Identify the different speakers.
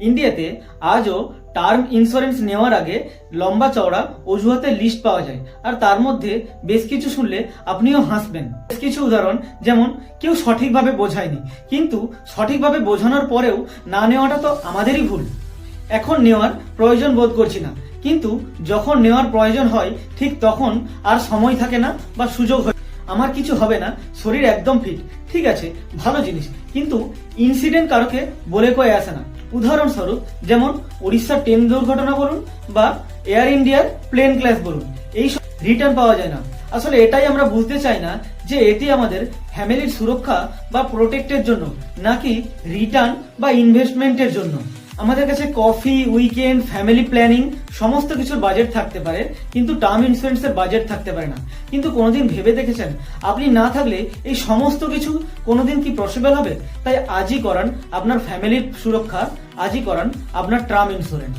Speaker 1: ইন্ডিয়াতে আজও term insurance নেওয়ার আগে লম্বা চওড়া অজুহাতের লিস্ট পাওয়া যায়, আর তার মধ্যে বেশ কিছু শুনলে আপনিও হাসবেন। বেশ কিছু উদাহরণ, যেমন কেউ সঠিকভাবে বোঝায়নি, কিন্তু সঠিকভাবে বোঝানোর পরেও না নেওয়াটা তো আমাদেরই ভুল। এখন নেওয়ার প্রয়োজন বোধ করছি না, কিন্তু যখন নেওয়ার প্রয়োজন হয় ঠিক তখন আর সময় থাকে না বা সুযোগ হয়। আমার কিছু হবে না, শরীর একদম ফিট, ঠিক আছে, ভালো জিনিস, কিন্তু ইনসিডেন্ট কারোকে বলে কয়ে আসে না। উদাহরণস্বরূপ যেমন উড়িষ্যার ট্রেন দুর্ঘটনা বলুন বা এয়ার ইন্ডিয়ার প্লেন ক্র্যাশ বলুন, এই সব রিটার্ন পাওয়া যায় না। আসলে এটাই আমরা বুঝতে চাই না যে এটি আমাদের ফ্যামিলির সুরক্ষা বা প্রোটেক্টের জন্য, নাকি রিটার্ন বা ইনভেস্টমেন্টের জন্য। আমাদের কাছে কফি, উইকেন্ড, ফ্যামিলি প্ল্যানিং সমস্ত কিছুর বাজেট থাকতে পারে, কিন্তু টার্ম ইন্স্যুরেন্সের বাজেট থাকতে পারে না। কিন্তু কোনোদিন ভেবে দেখেছেন আপনি না থাকলে এই সমস্ত কিছু কোনোদিন কি পসিবল হবে? তাই আজই করান আপনার ফ্যামিলির সুরক্ষা, আজই করান আপনার টার্ম ইন্স্যুরেন্স।